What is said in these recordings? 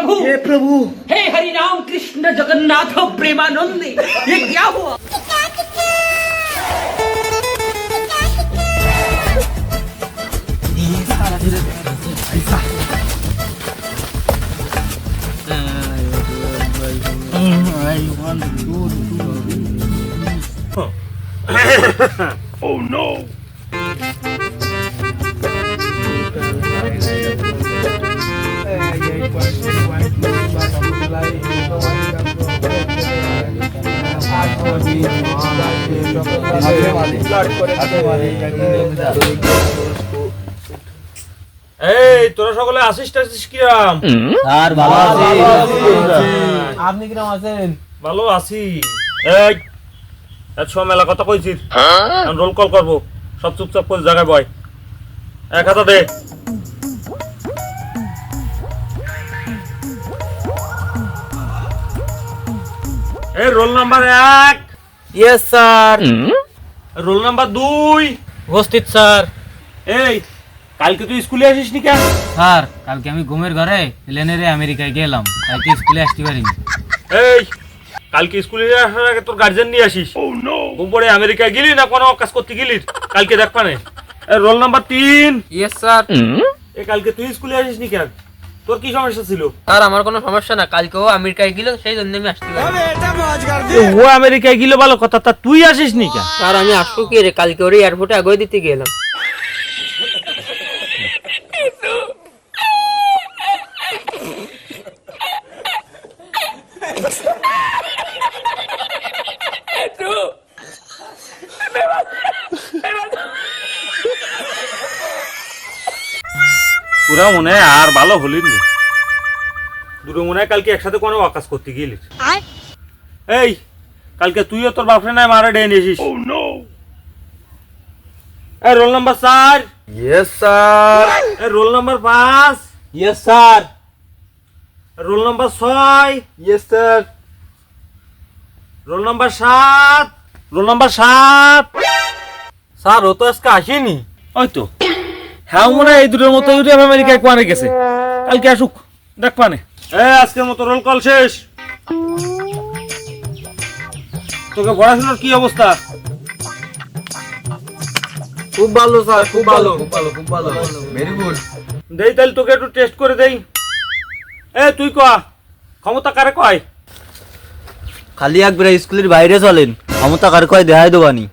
प्रभु, हे प्रभु, हे हरि राम कृष्ण जगन्नाथ प्रेमानंद, ये क्या हुआ? oh no! এই তোরা সকলে আসিস টাসিস কিরাম? স্যার ভালো আছি। আপনি কিরম আছেন? ভালো আছি। এই এত মেলা কথা কইছিস, আমি রোল কল করবো, সব চুপচাপ করে জায়গায় বয়। এক হাতে দে। এই roll number 1, yes sir. Roll number 2। উপস্থিত স্যার। এই কালকে তুই স্কুলে আসিস নি কেন? স্যার কালকে আমি ঘুমের ঘরে প্লেনে আমেরিকায় গেলাম, কালকে স্কুলে আসতে পারিনি। এই কালকে স্কুলে আসার আগে তোর গার্জেন নিয়ে আসিস। ঘুম পড়ে আমেরিকায় গেলি না কোনো কাজ করতে গেলি? কালকে দেখ পানে। Roll number 3। Yes sir. এই কালকে তুই স্কুলে আসিস নি কেন? তোর কি সমস্যা ছিল? স্যার আমার কোনো সমস্যা না, কালকে ও আমেরিকায় গেল, সেই জন্য আমি আসতে পারিনি। ও আমেরিকায় গেলে ভালো কথা, তা তুই আসিস নি কেন? স্যার আমি আসবো কি রে, কালকে ওর এয়ারপোর্টে আগে দিতে গেলাম। পুরা মনে হয় আর ভালো হলি নি, দুটো মনে হয় কালকে একসাথে কোনো কাজ করতে গেলি। এই কালকে তুইও তোর বাপরে নাই মারা ডেয়ে নিয়েছিস। এই রোল নাম্বার 4। Yes sir. এই roll number 5। Yes sir. Roll number 6। Yes sir. Roll number 7। Roll number 7। Sir ও তো আজকে আসেনি। ওই তো হ্যাঁ মনে হয় এই দুটোর মতো ইউরোপ আমেরিকায় কোয়ানে গেছে, কালকে আসুক দেখ পানে। আজকের মতো রোল কল শেষ। তোকে পড়াশোনার কি অবস্থা? খুব ভালো স্যার, খুব ভালো, খুব ভালো, খুব ভালো, ভেরি গুড। দেই তাহলে তোকে একটু টেস্ট করে দেই। তুই কয়া ক্ষমতা কারে কয়? খালি একবার স্কুলের বাইরে চলেন, ক্ষমতা কার কয় দেখাই দেবানি।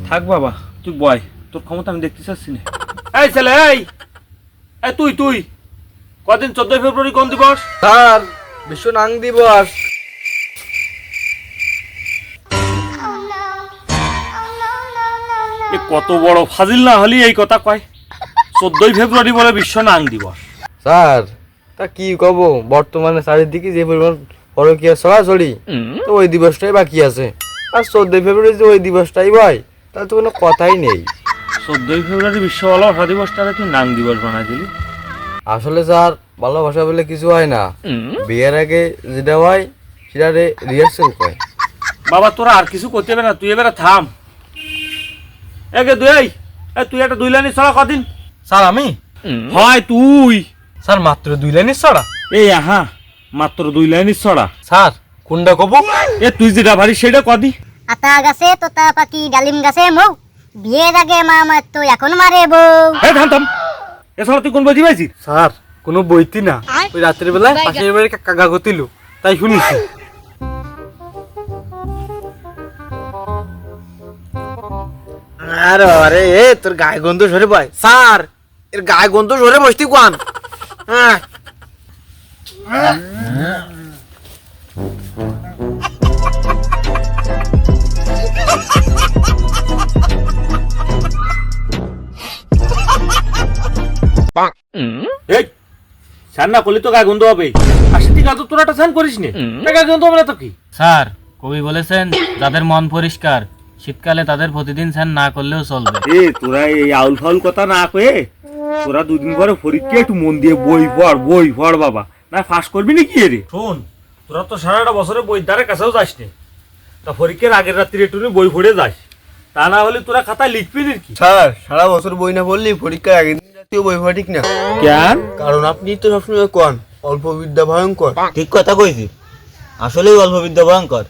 থাক বাবা তুই বয়, তোর ক্ষমতা আমি দেখতে চাচ্ছি না। এই ছেলে এই তুই তুই কদিন 14 ফেব্রুয়ারি কোন দিবস? স্যার বিশ্ব নাং দিবস। কত বড় ফাজিল না হলি এই কথা কয়, 14 ফেব্রুয়ারি বলে বিশ্ব নাং দিবস। স্যার তা কি কব, বর্তমানে চারিদিকে যে পরিমাণ পরকীয়া ছড়াছড়ি, তো ওই দিবসটাই বাকি আছে। আর 14 ফেব্রুয়ারি যে ওই দিবসটাই ভাই, তাহলে তো কোনো কথাই নেই। 14 ফেব্রুয়ারি বিশ্ব ভালোবাসা দিবসটাকে তুই নাং দিবস বানাই দিলি। আসলে স্যার ভালোবাসা বলে কিছু হয় না, বিয়ের আগে যেটা হয় সেটা রিহার্সেল কয়। বাবা তোরা আর কিছু করতে হবে না, তুই এবারে থাম। একে দুই তুই একটা 2 লাইনের ছড়া কদিন। স্যার আমি? হয় তুই। স্যার মাত্র 2 লাইনের ছড়া? মাত্র 2 লাইনের ছড়া। স্যার কোনটা কব? তুই যেটা ভারি সেটা কদি। আতা গাছে তোতা পাখি ডালিম গাছে মৌ, বিয়ের আগে মা মারতো এখন মারে বউ। থাম থাম, এছাড়া তুই কোন বই পাইছিস? স্যার কোনো বইতি না, ওই রাত্রের বেলায় পাশের বাড়ি কাকা গতিল তাই শুনেছি। আরে আরে তোর গায়ে গন্ধ সরে ভাই। স্যার এর গায়ে গন্ধ সরে বসতি কোয়ান। হ্যাঁ স্নান না করলে তো গায়ে গন্ধ হবে। আর সেটি গাছ তোরা একটা স্নান করিস নি, গায়ে গন্ধ হবে না তো কি? স্যার কবি বলেছেন যাদের মন পরিষ্কার শীতকালে তাদের প্রতিদিন স্নান না করলেও চলবে। তোরা এই আউল ফাউল কথা না কয়ে তোরা 2 দিন পরে পরীক্ষা একটু মন দিয়ে বই পড় বাবা, না ফাঁস করবি নাকি? রে শোন, তোরা তো সারাটা বছরে বই দ্বারের কাছেও যাস নি, তা পরীক্ষার আগের রাত্রিরে একটু বই পড়ে যাস, তা না হলে তোরা খাতায় লিখবি নাকি? স্যার সারা বছর বই না পড়লি পরীক্ষার আগের দিন তুই বই পড়া ঠিক না কেন? কারণ আপনি তো সবসময় কোন অল্প বিদ্যা ভয়ঙ্কর। ঠিক কথা কইছি, আসলেই অল্প বিদ্যা ভয়ঙ্কর।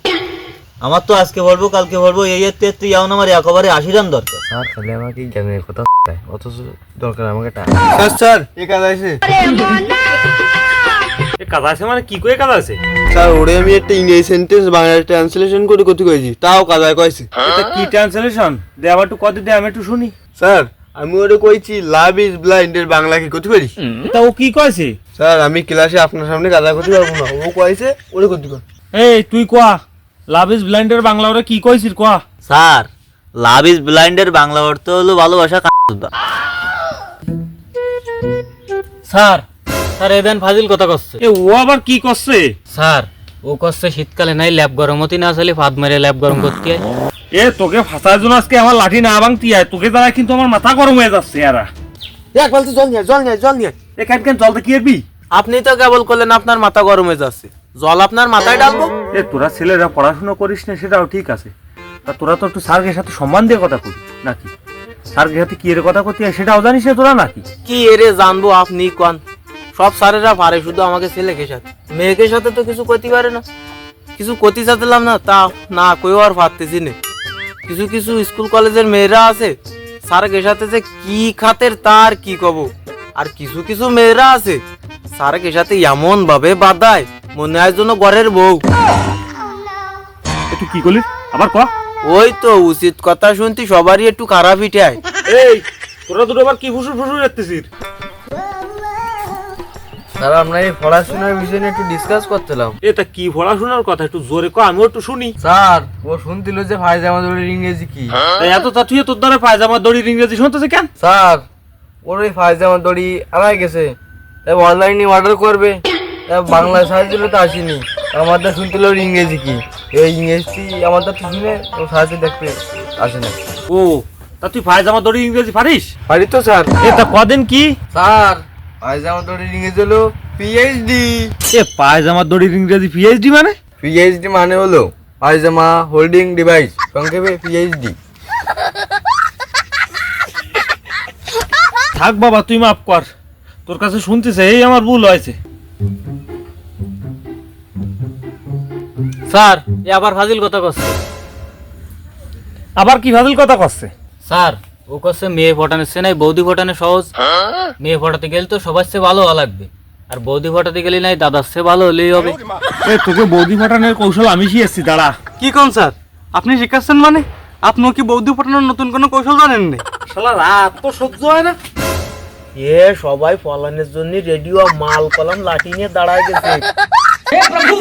আমার তো আজকে বলবো কালকে বলবো এই তুই যাও না, আমার একেবারে 80 রান দরকার। স্যার খালি আমাকে জ্ঞানের কথা অথচ দরকার আমাকে টাকা। স্যার স্যার এ কাজ আছে এ কাজ আছে মানে কি করে কাজ আছে? স্যার ওরে আমি একটা ইংরেজি সেন্টেন্স বাংলা ট্রান্সলেশন করে কত কইছি তাও কাজায় কইছে। এটা কি ট্রান্সলেশন দে আবার একটু কত দে আমি একটু শুনি। স্যার আমি ওরে কইছি লাভ ইজ ব্লাইন্ড এর বাংলা কি কত পারি? তা ও কি কইছে? স্যার আমি ক্লাসে আপনার সামনে কাজা করতে পারবো না, ও কইছে ওরে কত কর। এই তুই কোয়া লাভ ইজ ব্লাইন্ডের বাংলা ওরা কি কইছিস কোয়া? স্যার, লাভ ইজ ব্লাইন্ডের বাংলা অর্থ হলো ভালোবাসা কাঁদা। স্যার স্যার এদেন ফাজিল কথা করছে। এ ও আবার কি করছে? স্যার ও করছে শীতকালে নাই ল্যাব গরম হতি না আসলে ফাঁদ মেরে ল্যাব গরম করতে হয়। এ তোকে ফাঁসার জন্য আজকে আমার লাঠি না ভাঙতি আয়, তোকে দ্বারা কিন্তু আমার মাথা গরম হয়ে যাচ্ছে এরা। এক বালতি জল নিয়ে জল নিয়ে এ কেন কেন জলটা কি এরবি? আপনি তো কেবল করলেন আপনার মাথা গরম হয়ে যাচ্ছে, জল আপনার মাথায় ডালবো? এ তোরা ছেলেরা পড়াশোনা করিস না সেটাও ঠিক আছে, তা তোরা তো একটু স্যারের সাথে সম্মান দিয়ে কথা করিস নাকি? স্যারের সাথে কি এর কথা করতে হয় সেটাও জানিস না তোরা নাকি? কি এরে জানবো আপনি কোন? সব স্যারেরা পারে, শুধু আমাকে ছেলেকে সাথে মেয়েকে সাথে তো কিছু করতে পারে না। কিছু করতে চাচ্ছিলাম না তা না কেউ আর পারতেছি না। কিছু কিছু স্কুল কলেজের মেয়েরা আছে স্যারকে সাথে যে কি খাতের তার কি কব, আর কিছু কিছু মেয়েরা আছে স্যারকে সাথে এমন ভাবে বাদায় মনে হয় যেন ঘরের বউ। এ তুই কি করলি আবার ক? ওই তো উচিত কথা শুনতি সবারই একটু খারাপ ইটায়। এই তোরা দুটো আবার কি ফুসুর ফুসুর করতেছিস? স্যার আমরা এই পড়াশোনার বিষয় নিয়ে একটু ডিসকাস করতেলাম। এ তা কি পড়াশোনার কথা একটু জোরে ক, আমিও একটু শুনি। স্যার ও শুনছিল যে ফায়জামা দড়ির ইংরেজি কি। তাই এত তা তুই তোর দ্বারা পায়জামা দড়ির ইংরেজি শুনতেছে কেন? স্যার ওর ওই ফায়জামা দড়ি আনাই গেছে, তাই অনলাইনে অর্ডার করবে, তাই বাংলা সার্চ দিলে তো আসেনি। আমাদের শুনছিল ওর ইংরেজি কি, এই ইংরেজি আমাদের তো শুনে ও সার্চে দেখতে আসে না। ও তা তুই পায়জামা দড়ির ইংরেজি পারিস? পারি তো স্যার। এ তা কদিন কি? স্যার ফায়জামা দড়ির ইংরেজি হলো পিএইচডি। এ পায়জামা দড়ির ইংরেজি পিএইচডি মানে? পিএইচডি মানে হলো পায়জামা হোল্ডিং ডিভাইস, সংক্ষেপে পিএইচডি। থাক বাবা তুই মাফ কর, তোর কাছে শুনতেছে এই আমার ভুল হয়েছে। স্যার এ আবার ফাজিল কথা করছে। আবার কি ফাজিল কথা করছে? স্যার ও করছে মেয়ে ফটানোর সে নাই বৌদি ফটানো সহজ। মেয়ে ফটাতে গেলে তো সবার চেয়ে ভালো হওয়া লাগবে, আর বৌদি ফটাতে গেলে নাই দাদার চেয়ে ভালো হলেই হবে। এ তোকে বৌদি ফাটানোর কৌশল আমি শিখেছি, দাঁড়া। কি কোন স্যার আপনি শিখাচ্ছেন মানে? আপনিও কি বৌদি ফটানোর নতুন কোনো কৌশল জানেন না? শালা রাত তো সহ্য হয় না। এ সবাই ফলানের জন্য রেডিও মাল কলম লাঠি নিয়ে দাঁড়ায় গেছে। हे प्रभु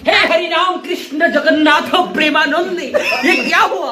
हे हरि राम कृष्ण जगन्नाथ प्रेमानंदी ये क्या हुआ?